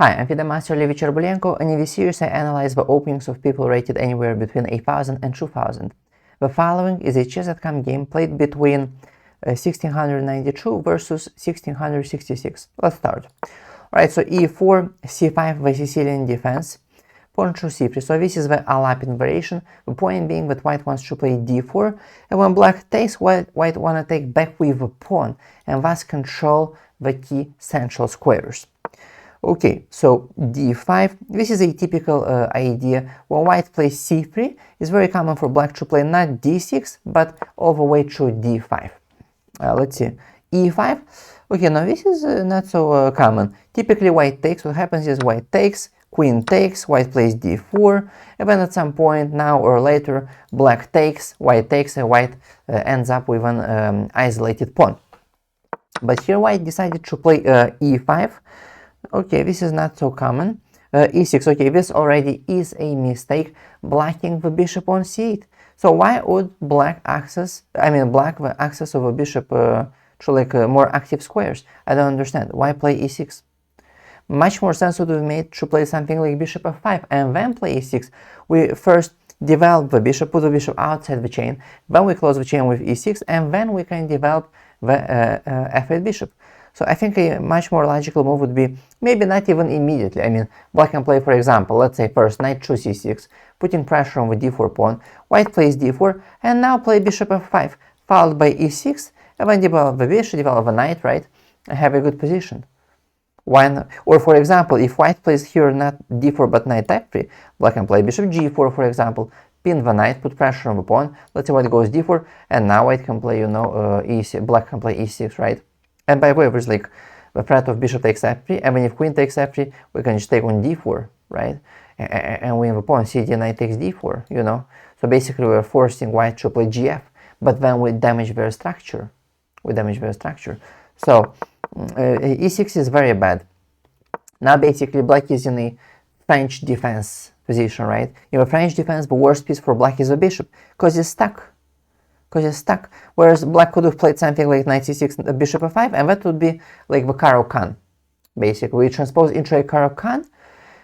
Hi, I'm FIDE Master Levi Cherbulenko, and in this series I analyze the openings of people rated anywhere between 8000 and 2000. The following is a chess.com game played between 1692 versus 1666. Let's start. Alright, so e4, c5, the Sicilian defense, pawn to c3. So this is the Alapin variation. The point being that white wants to play d4, and when black takes, white want to take back with the pawn, and thus control the key central squares. Okay, so d5, this is a typical idea. When white plays c3, it's very common for black to play not d6, but all the way to d5. Let's see, e5. Okay, now this is not so common. Typically white takes, what happens is white takes, queen takes, white plays d4, and then at some point, now or later, black takes, and white ends up with an isolated pawn. But here white decided to play e5. Okay, this is not so common. e6, okay, this already is a mistake, blocking the bishop on c8. So why would black block the access of a bishop to like more active squares? I don't understand. Why play e6? Much more sense would have made to play something like bishop f5 and then play e6. We first develop the bishop, put the bishop outside the chain, then we close the chain with e6, and then we can develop the f8 bishop. So I think a much more logical move would be maybe not even immediately. I mean, black can play, for example, let's say first knight to c6, putting pressure on the d4 pawn, white plays d4, and now play bishop f5, followed by e6, and then develop the bishop, develop the knight, right, and have a good position. Why not? Or for example, if white plays here not d4 but knight f3, black can play bishop g4, for example, pin the knight, put pressure on the pawn, let's say white goes d4, and now white can play, e6, black can play e6, right? And by the way, there's like the threat of bishop takes f3, and then if queen takes f3, we can just take on d4, right? And win the pawn, cd knight takes d4, So basically we're forcing white to play gf, but then we damage their structure. So e6 is very bad. Now basically black is in a French defense position, right? In the French defense, the worst piece for black is the bishop, because it's stuck. Whereas black could have played something like knight c6, bishop f5, and that would be like the Caro-Kann. Basically, we transpose into a Caro-Kann.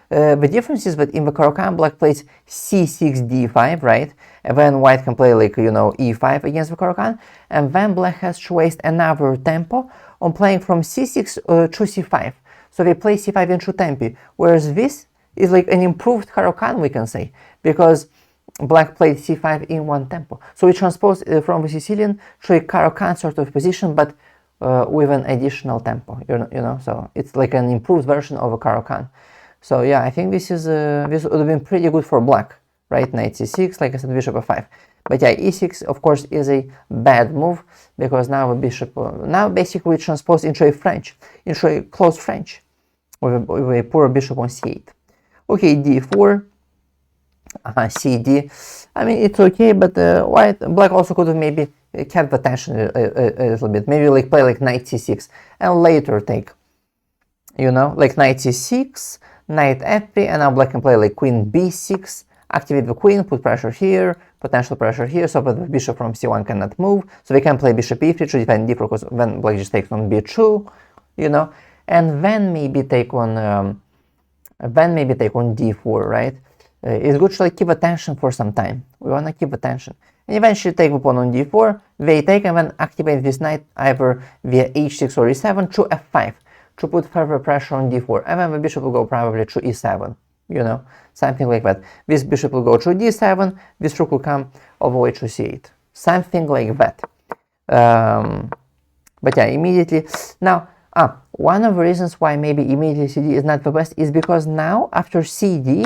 The difference is that in the Caro-Kann, black plays c6, d5, right? And then white can play like, e5 against the Caro-Kann, and then black has to waste another tempo on playing from c6 to c5. So they play c5 into tempo, whereas this is like an improved Caro-Kann, we can say, because black played c5 in one tempo. So we transpose from the Sicilian to a Caro-Kann sort of position, but with an additional tempo, so it's like an improved version of a Caro-Kann. So yeah, I think this would have been pretty good for black, right? Knight c6, like I said, bishop f5. But yeah, e6 of course is a bad move, because now the bishop, now basically we transpose into a closed French, with a poor bishop on c8. Okay, d4. cd, I mean it's okay, but black also could have maybe kept the tension a little bit, maybe like play like knight c6 and later take, like knight c6, knight f3, and now black can play like queen b6, activate the queen, put pressure here, potential pressure here, so that the bishop from c1 cannot move, so we can play bishop e3 to defend d4, because then black just takes on b2, and then maybe take on d4, right? It's good to like keep attention for some time. We want to keep attention. And eventually take the pawn on d4, they take, and then activate this knight either via h6 or e7 to f5 to put further pressure on d4. And then the bishop will go probably to e7, something like that. This bishop will go to d7, this rook will come all the way to c8. Something like that. But yeah, immediately. Now, one of the reasons why maybe immediately cd is not the best is because now, after cd,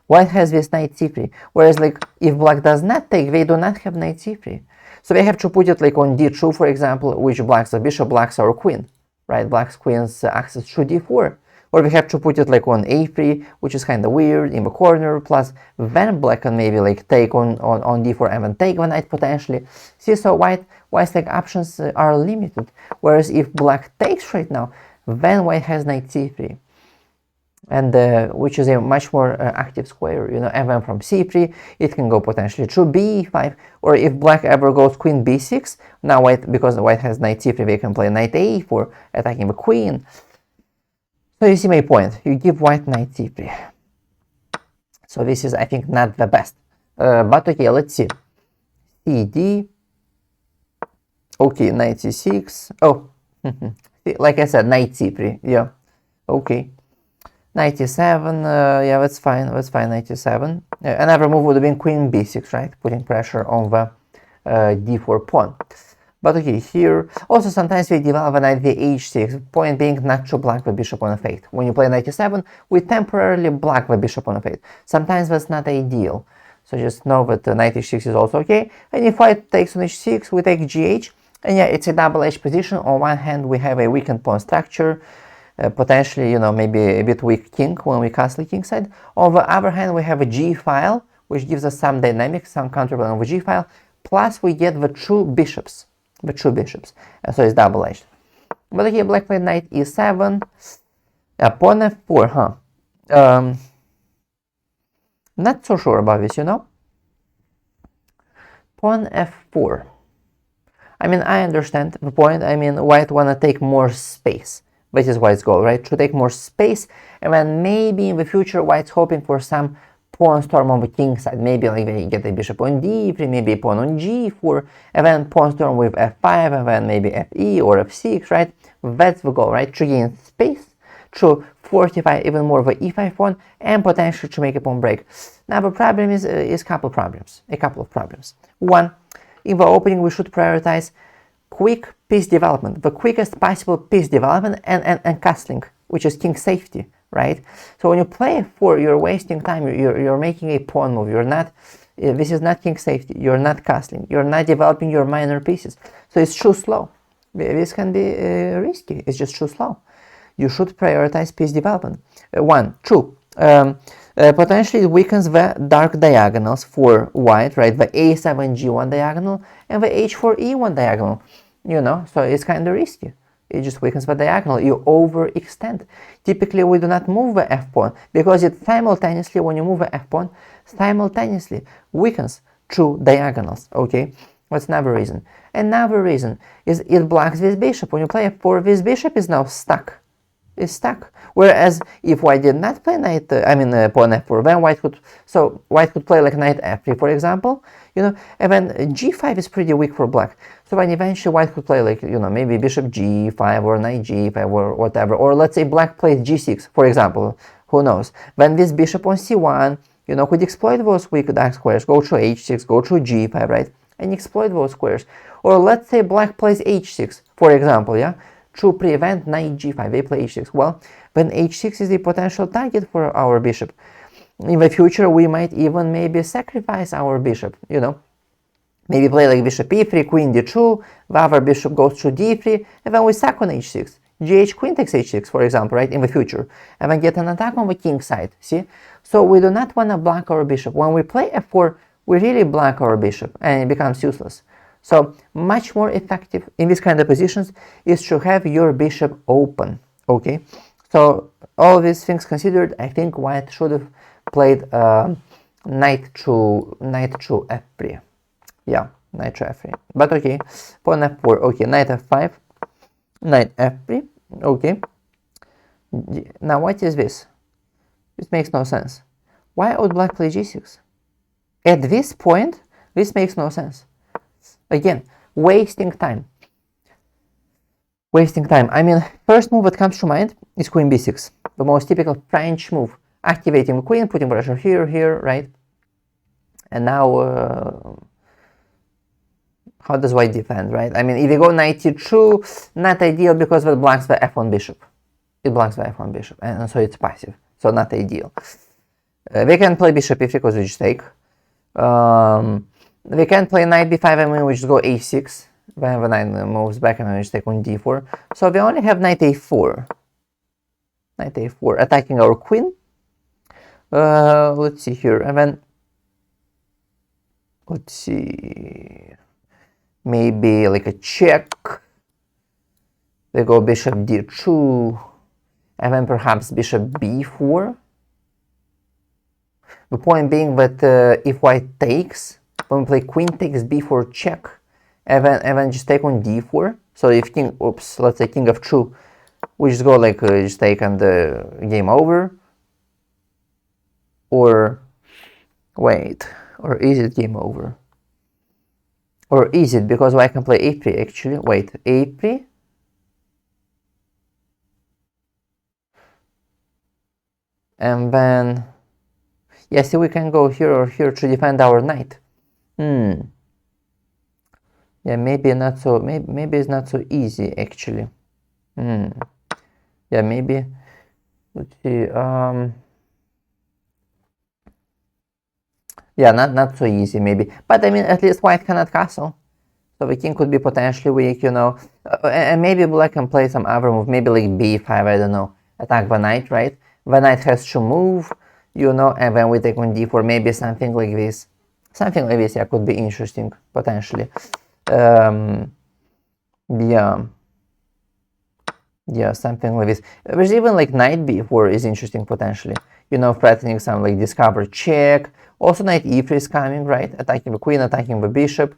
white has this knight c3, whereas like if black does not take, they do not have knight c3. So they have to put it like on d2, for example, which blocks the bishop, blocks our queen, right? Blocks queen's access to d4. Or we have to put it like on a3, which is kind of weird, in the corner, plus then black can maybe like take on d4 and then take the knight potentially. See, so white's like options are limited, whereas if black takes right now, then white has knight c3. And which is a much more active square, and then from c3 it can go potentially to b5, or if black ever goes queen b6, now white, because white has knight c3, they can play knight a4, attacking the queen. So you see my point. You give white knight c3. So this is, I think, not the best. But okay, let's see. cd. Okay, knight c6. Oh, like I said, knight c3. Yeah. Okay. Knight e7. Yeah, that's fine. That's fine. Knight e7. Another move would have been queen b6, right? Putting pressure on the d4 pawn. But okay, here also sometimes we develop a knight h6, point being not to block the bishop on a8. When you play knight e7, we temporarily block the bishop on a8. Sometimes that's not ideal, so just know that knight h6 is also okay. And if white takes on h6, we take gh, and yeah, it's a double-edged position. On one hand, we have a weakened pawn structure, potentially, you know, maybe a bit weak king when we castle kingside. On the other hand, we have a g file, which gives us some dynamics, some counterplay on the g file, plus we get the true bishops. So it's double-edged. But okay, black played knight e7, pawn f4, huh? Not so sure about this, you know? Pawn f4. I mean, I understand the point. I mean, white wanna take more space. This is white's goal, right? To take more space, and then maybe in the future, white's hoping for some pawn storm on the king side. Maybe like they get a bishop on d3, maybe a pawn on g4, and then pawn storm with f5, and then maybe fe or f6, right? That's the goal, right? To gain space, to fortify even more the e5 pawn, and potentially to make a pawn break. Now the problem is a couple of problems. One, in the opening we should prioritize quick piece development, the quickest possible piece development, and castling, which is king safety, right? So when you play f4, you're wasting time, you're making a pawn move, you're not, this is not king safety, you're not castling, you're not developing your minor pieces, so it's too slow. This can be risky, it's just too slow. You should prioritize piece development. One, two, potentially it weakens the dark diagonals for white, right? The a7 g1 diagonal and the h4 e1 diagonal, you know, so it's kind of risky. It just weakens the diagonal, you overextend. Typically we do not move the f-pawn because it simultaneously, when you move the f-pawn, simultaneously weakens two diagonals, okay? That's another reason. Another reason is it blocks this bishop. When you play f4, this bishop is now stuck. Is stuck. Whereas if white did not play knight, pawn f4, then white could play like knight f3, for example, you know, and then g5 is pretty weak for black. So then eventually white could play like, you know, maybe bishop g5 or knight g5 or whatever, or let's say black plays g6, for example, who knows. Then this bishop on c1, you know, could exploit those weak dark squares, go to h6, go to g5, right, and exploit those squares. Or let's say black plays h6, for example, yeah, to prevent knight g5, they play h6. Well, then h6 is a potential target for our bishop. In the future, we might even maybe sacrifice our bishop, you know. Maybe play like bishop e3, queen d2, the other bishop goes to d3, and then we sack on h6. gh queen takes h6, for example, right, in the future. And then get an attack on the king side, see? So we do not want to block our bishop. When we play f4, we really block our bishop, and it becomes useless. So much more effective in these kind of positions is to have your bishop open, okay? So all these things considered, I think white should have played knight to f3. Yeah, knight to f3. But okay, pawn f4, okay, knight f5, knight f3, okay. Now what is this? This makes no sense. Why would black play g6? At this point, this makes no sense. Again, wasting time. I mean, first move that comes to mind is queen b6, the most typical French move. Activating the queen, putting pressure here, right? And now, how does white defend, right? I mean, if you go knight e2, not ideal because it blocks the f1 bishop. It blocks the f1 bishop, and so it's passive, so not ideal. They can play bishop e3 because we just take. We can play knight b5, and we just go a6. Then the knight moves back, and we just take on d4. So we only have knight a4. Knight a4, attacking our queen. Let's see here, and then let's see, maybe like a check. We go bishop d2, and then perhaps bishop b4. The point being that if white takes, when we play queen takes b4 check, and then just take on d4. So if king, let's say king of 2 we just go like just take and game over, or wait, or is it game over? Or is it, because I can play a3 actually, wait, a3, and then, yeah, see, we can go here or here to defend our knight. Yeah, maybe not so, maybe it's not so easy actually. Yeah, maybe, let's see, yeah, not so easy maybe, but I mean, at least white cannot castle, so the king could be potentially weak, you know, and maybe black can play some other move, maybe like b5, I don't know, attack the knight, right? The knight has to move, you know, and then we take on d4, maybe something like this, yeah, could be interesting potentially. Yeah, something like this. There's even like knight b4 is interesting potentially, you know, threatening some like discover check. Also knight e3 is coming, right? Attacking the queen, attacking the bishop.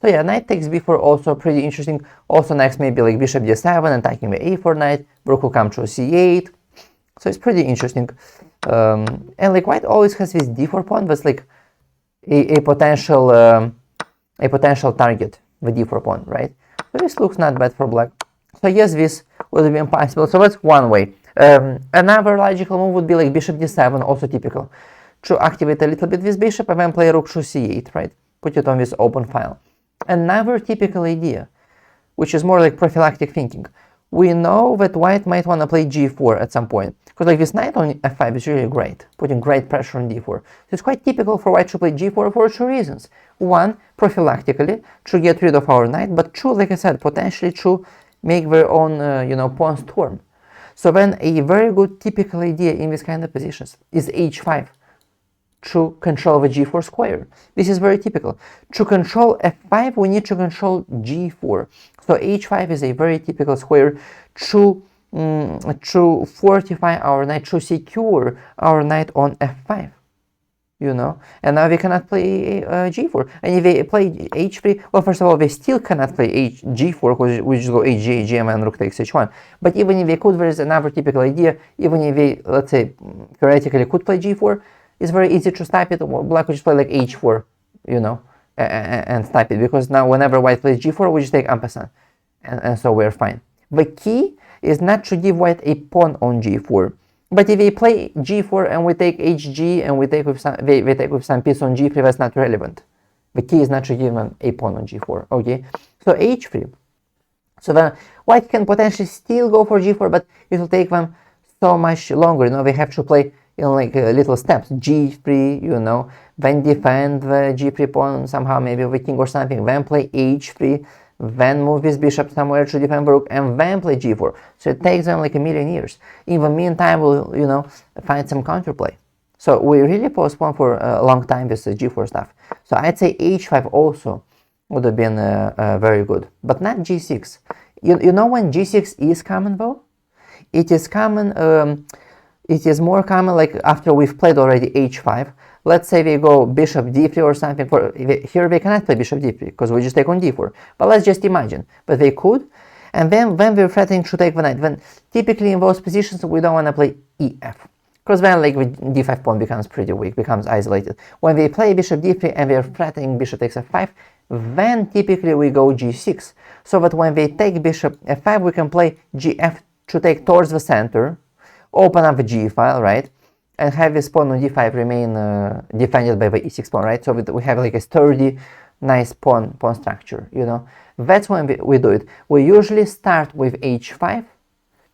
So yeah, knight takes b4 also pretty interesting. Also next maybe like bishop d7, attacking the a4 knight. Rook will come to c8. So it's pretty interesting. And like white always has this d4 pawn, but it's like a potential target, the d4 pawn, right? So this looks not bad for black. So yes, this would be impossible. So that's one way. Another logical move would be like bishop d7, also typical. To activate a little bit this bishop and then play rook to c8, right? Put it on this open file. Another typical idea, which is more like prophylactic thinking. We know that white might want to play g4 at some point, because like this knight on f5 is really great, putting great pressure on d4. So it's quite typical for white to play g4 for two reasons. One, prophylactically, to get rid of our knight, but two, like I said, potentially to make their own, you know, pawn storm. So then a very good typical idea in this kind of positions is h5, to control the g4 square. This is very typical. To control f5, we need to control g4. So h5 is a very typical square to fortify our knight, to secure our knight on f5. You know, and now we cannot play g4. And if they play h3, well, first of all, they still cannot play g4, because we just go hg, hgm, and rook takes h1. But even if they could, there is another typical idea. Even if they, let's say, theoretically could play g4, it's very easy to stop it. Black would just play like h4, you know, and stop it, because now whenever white plays g4, we just take en passant, and so we're fine. The key is not to give white a pawn on g4. But if they play g4 and we take hg and we take with some, they take with some piece on g3, that's not relevant. The key is not to give them a pawn on g4, okay? So h3. So then white can potentially still go for g4, but it will take them so much longer, you know, they have to play in like little steps, g3, you know, then defend the g3 pawn somehow, maybe with king or something, then play h3, then move this bishop somewhere to defend the rook, and then play g4. So it takes them like a million years. In the meantime, we'll, you know, find some counterplay. So we really postpone for a long time this g4 stuff. So I'd say h5 also would have been very good, but not g6. You know when g6 is common though? It is common, it is more common like after we've played already h5. Let's say we go bishop d3 or something. Here they cannot play bishop d3 because we just take on d4. But let's just imagine. But they could. And then when we're threatening to take the knight, then typically in those positions we don't want to play ef. Because then like the d5 pawn becomes pretty weak, becomes isolated. When we play bishop d3 and we are threatening bishop takes f5, then typically we go g6. So that when they take bishop f5, we can play gf to take towards the center, open up the g file, right? And have this pawn on d5 remain defended by the e6 pawn, right? So we have like a sturdy, nice pawn structure, you know. That's when we do it. We usually start with h5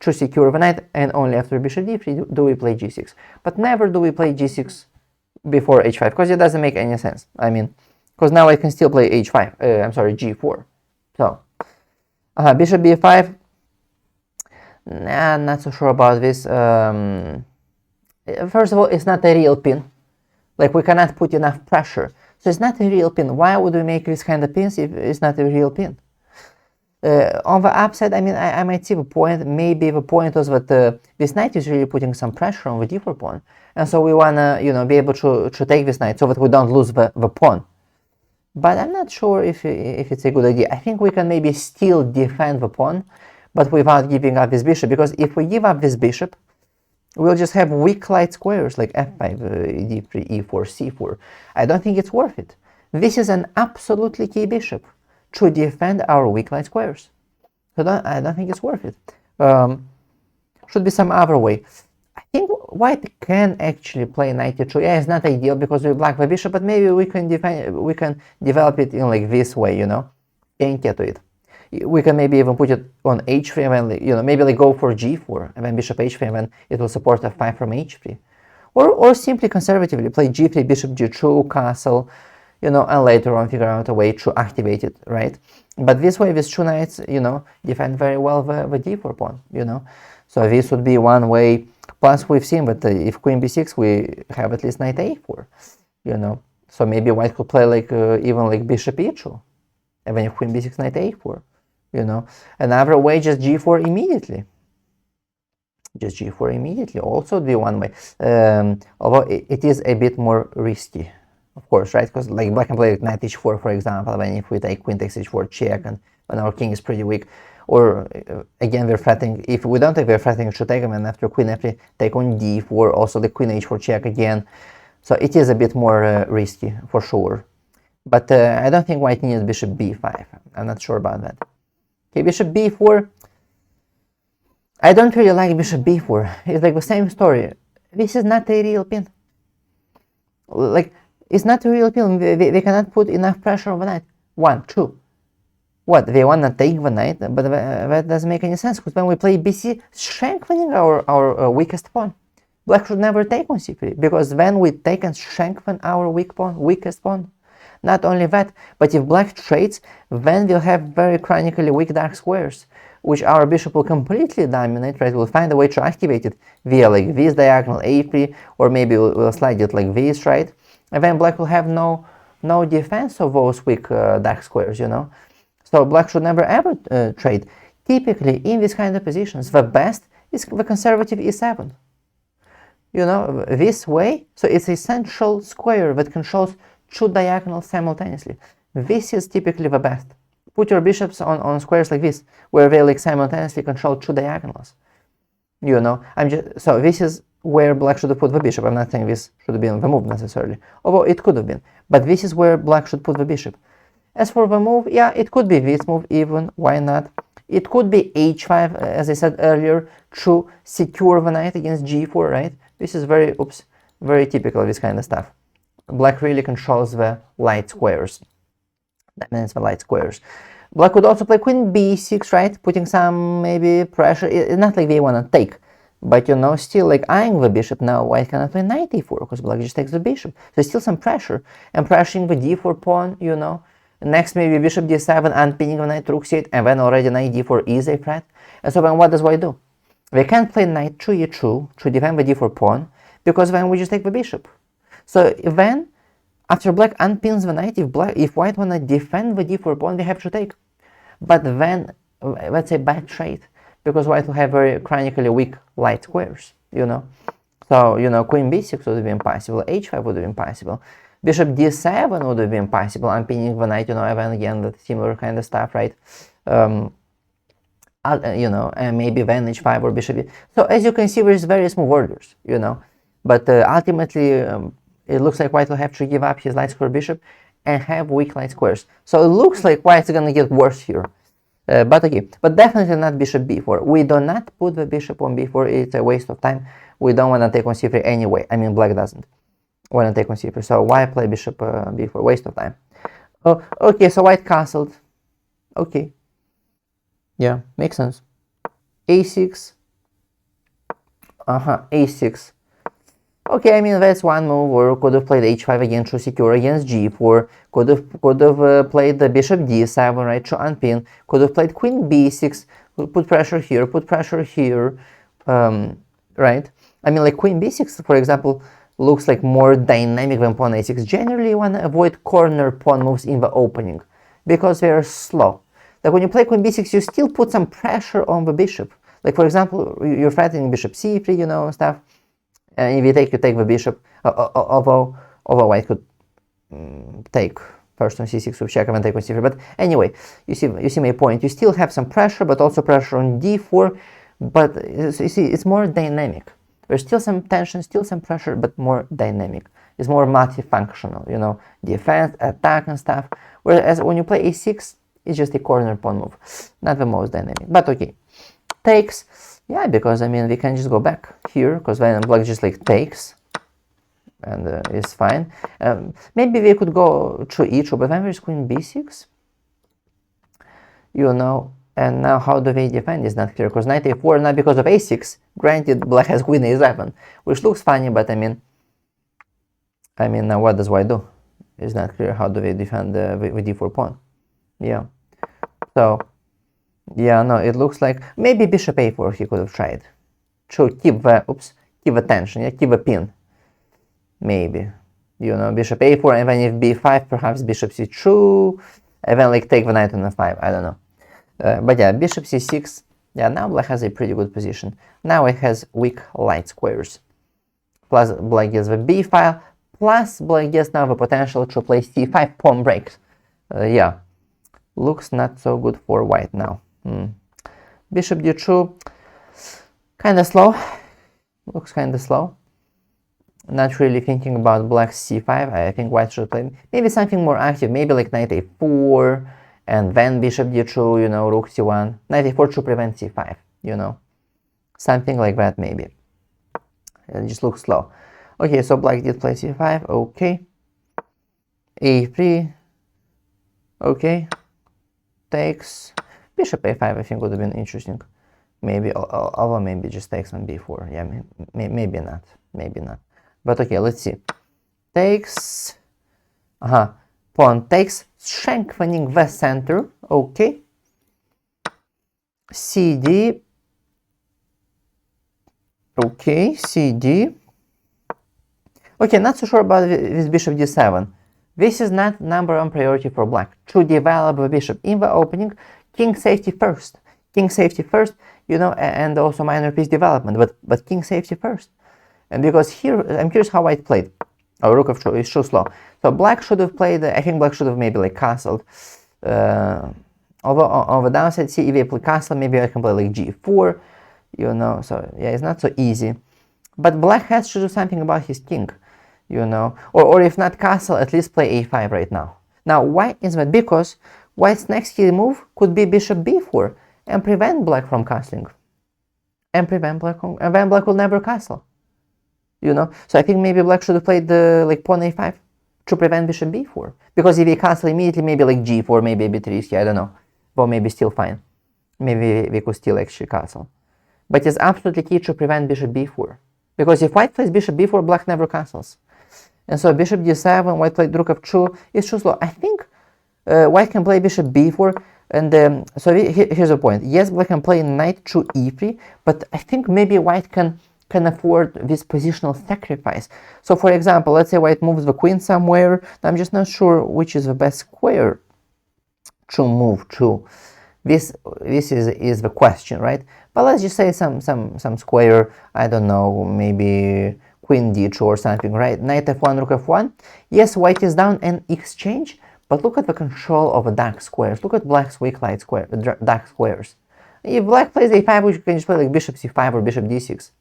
to secure the knight, and only after bishop d3 do we play g6. But never do we play g6 before h5, because it doesn't make any sense. I mean, because now I can still play h5, I'm sorry, g4. So, bishop b5, nah, not so sure about this. First of all, it's not a real pin. Like, we cannot put enough pressure. So it's not a real pin. Why would we make this kind of pins if it's not a real pin? On the upside, I mean, I might see the point. Maybe the point was that this knight is really putting some pressure on the d4 pawn. And so we want to, you know, be able to take this knight so that we don't lose the pawn. But I'm not sure if it's a good idea. I think we can maybe still defend the pawn, but without giving up this bishop, because if we give up this bishop, we'll just have weak light squares like f5, d3, e4, c4. I don't think it's worth it. This is an absolutely key bishop to defend our weak light squares. So I don't think it's worth it. Should be some other way. I think white can actually play knight e2. Yeah, it's not ideal because we block the bishop, but maybe we can develop it in like this way, you know, and get to it. We can maybe even put it on h3 and then, you know, maybe like go for g4 and then bishop h3 and then it will support f5 from h3. Or simply conservatively play g3, bishop g2, castle, you know, and later on figure out a way to activate it, right? But this way, these two knights, you know, defend very well the d4 pawn, you know. So this would be one way. Plus, we've seen that if queen b6, we have at least knight a4, you know. So maybe white could play like even like bishop e2, and then if queen b6, knight a4, you know. Another way, just g4 immediately. Just g4 immediately also would be one way. Although it is a bit more risky, of course, right? Because like black can play like knight h4, for example, then if we take queen takes h4 check, and when our king is pretty weak. Or again, we're threatening, if we don't take, we're threatening to take them, and after queen f3, take on d4, also the queen h4 check again. So it is a bit more risky, for sure. But I don't think white needs bishop b5. I'm not sure about that. Okay, bishop b4. I don't really like bishop b4. It's like the same story. This is not a real pin. Like, it's not a real pin. They cannot put enough pressure on the knight. 1, 2. What, they want to take the knight, but that doesn't make any sense, because when we play bc, strengthening our weakest pawn. Black should never take on c3, because when we take and strengthen our weakest pawn. Not only that, but if black trades, then we'll have very chronically weak dark squares, which our bishop will completely dominate, right? We'll find a way to activate it via like this diagonal a3, or maybe we'll slide it like this, right? And then black will have no defense of those weak dark squares, you know? So black should never ever trade. Typically, in these kind of positions, the best is the conservative e7. You know, this way, so it's a central square that controls two diagonals simultaneously. This is typically the best. Put your bishops on squares like this, where they like simultaneously control two diagonals. You know, so this is where black should have put the bishop. I'm not saying this should have been the move necessarily, although it could have been. But this is where black should put the bishop. As for the move, yeah, it could be this move even, why not? It could be h5, as I said earlier, to secure the knight against g4, right? This is very typical of this kind of stuff. Black really controls the light squares. That means the light squares. Black could also play queen b6, right? Putting some maybe pressure. It's not like they want to take, but you know, still like eyeing the bishop. Now white cannot play knight e4 because black just takes the bishop. So still some pressure, and pressuring the d4 pawn, you know. Next, maybe bishop d7 and pinning the knight rook c8, and then already knight d4 is a threat. And so then what does white do? They can't play knight to e2 to defend the d4 pawn, because then we just take the bishop. So then, after black unpins the knight, if white wanna defend the d4 pawn, they have to take. But then, let's say bad trade, because white will have very chronically weak light squares, you know. So, you know, queen b6 would have been possible, h5 would have been possible. Bishop d7 would have been possible, unpinning the knight, you know, and again, that similar kind of stuff, right? You know, and maybe then h5 or bishop. So as you can see, there's various move orders, you know. But ultimately, it looks like white will have to give up his light square bishop and have weak light squares. So it looks like white's gonna get worse here. But okay, but definitely not bishop b4. We do not put the bishop on b4, it's a waste of time. We don't want to take on c3 anyway. I mean, black doesn't want to take on c3, so why play bishop b4? Waste of time. Oh, okay, so white castled. Okay. Yeah, makes sense. a6. a6. Okay, I mean, that's one move, or could have played h5 again to secure against g4. Could have played the bishop d7, right, to unpin. Could have played queen b6, put pressure here, right? I mean, like queen b6, for example, looks like more dynamic than pawn a6. Generally, you want to avoid corner pawn moves in the opening, because they are slow. Like when you play queen b6, you still put some pressure on the bishop. Like, for example, you're threatening bishop c3, you know, stuff. And if you take the bishop, although white could take first on c6 with check and then take on c3. But anyway, you see my point. You still have some pressure, but also pressure on d4. But you see, it's more dynamic. There's still some tension, still some pressure, but more dynamic. It's more multifunctional, you know, defense, attack and stuff. Whereas when you play a6, it's just a corner pawn move. Not the most dynamic, but okay. Takes, yeah, because I mean, we can just go back here, because then black just like takes, and it's fine. Maybe we could go through e2, but then there's queen b6, you know, and now how do they defend is not clear, because knight a4, not because of a6, granted black has queen a7, which looks funny, but I mean, now what does white do? It's not clear how do they defend the d4 pawn. Yeah, so, yeah, no, it looks like maybe bishop a4 he could have tried. To keep the tension, yeah, keep the pin. Maybe, you know, bishop a4, and then if b5, perhaps bishop c2, and then like take the knight on f5, I don't know. But yeah, bishop c6, yeah, now black has a pretty good position. Now it has weak light squares. Plus black gets the b file, plus black gets now the potential to play c5 pawn breaks. Yeah, looks not so good for white now. Bishop d2, kind of slow. Looks kind of slow. Not really thinking about black c5. I think white should play maybe something more active, maybe like knight a4, and then bishop d2, you know, rook c1, knight a4 to prevent c5, you know, something like that maybe. It just looks slow. Okay, so black did play c5, okay, a3, okay, takes, bishop a5 I think would have been interesting, maybe, although maybe just takes on b4, yeah, maybe not, but okay, let's see, takes, pawn takes, strengthening the center, okay, cd, okay, cd, okay, not so sure about this bishop d7. This is not number one priority for black, to develop the bishop in the opening, king safety first, you know, and also minor piece development, but king safety first. And because here, I'm curious how white played. Oh, rook of 2 is too slow. So black should have played, I think black should have maybe like castled. Although on the downside, see if they play castle, maybe I can play like g4, you know, so yeah, it's not so easy. But black has to do something about his king, you know, or if not castle, at least play a5 right now. Now, why is that? Because white's next key move could be bishop b4 and prevent black from castling. And then black will never castle. You know, so I think maybe black should have played the like pawn a5 to prevent bishop b4. Because if he castle immediately, maybe like g4, maybe b3 is here, I don't know. Well, maybe still fine. Maybe we could still actually castle. But it's absolutely key to prevent bishop b4. Because if white plays bishop b4, black never castles. And so bishop d7, white played rook of 2, is too slow. I think white can play bishop b4. And so here's the point. Yes, black can play knight to e3, but I think maybe white can afford this positional sacrifice. So for example, let's say white moves the queen somewhere. I'm just not sure which is the best square to move to. This is the question, right? But let's just say some square, I don't know, maybe queen d2 or something, right? Knight f1, rook f1. Yes, white is down and exchange, but look at the control of the dark squares. Look at black's weak light square, dark squares. If black plays a5, which you can just play like bishop c5 or bishop d6.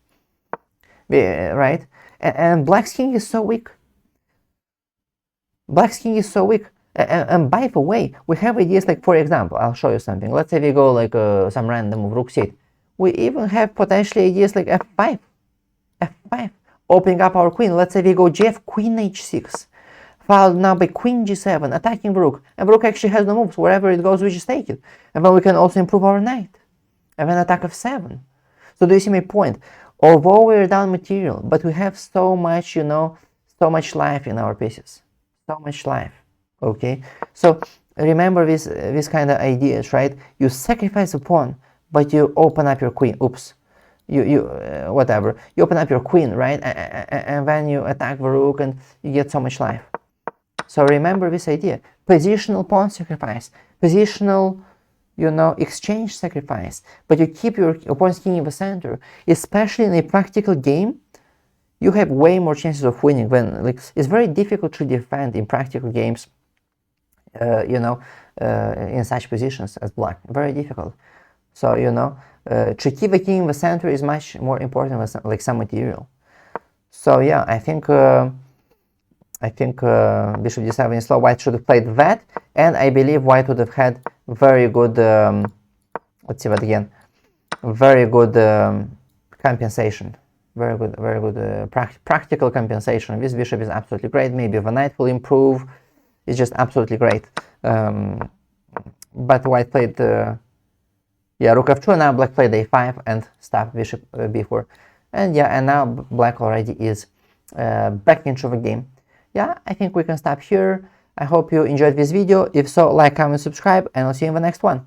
Right? And black's king is so weak. And by the way, we have ideas like, for example, I'll show you something. Let's say we go like some random move, rook c8. We even have potentially ideas like f5. Opening up our queen. Let's say we go gf, queen h6. Followed now by queen g7, attacking the rook. And the rook actually has no moves. Wherever it goes, we just take it. And then we can also improve our knight. And then attack f7. So do you see my point? Although we're down material, but we have so much, you know, so much life in our pieces. So much life. Okay? So remember this kind of ideas, right? You sacrifice a pawn, but you open up your queen. Oops. Whatever. You open up your queen, right? And then you attack the rook and you get so much life. So remember this idea. Positional pawn sacrifice. Positional, you know, exchange sacrifice, but you keep your opponent's king in the center. Especially in a practical game, you have way more chances of winning when, like, it's very difficult to defend in practical games in such positions as black. Very difficult. So, to keep the king in the center is much more important than like some material. So yeah, I think bishop d7 is slow. White should have played that, and I believe white would have had very good, let's see that again, very good compensation. Very good practical compensation. This bishop is absolutely great. Maybe the knight will improve. It's just absolutely great. But white played, rook f2, now black played a5 and stopped bishop b4. And now black already is back into the game. Yeah, I think we can stop here. I hope you enjoyed this video. If so, like, comment, subscribe, and I'll see you in the next one.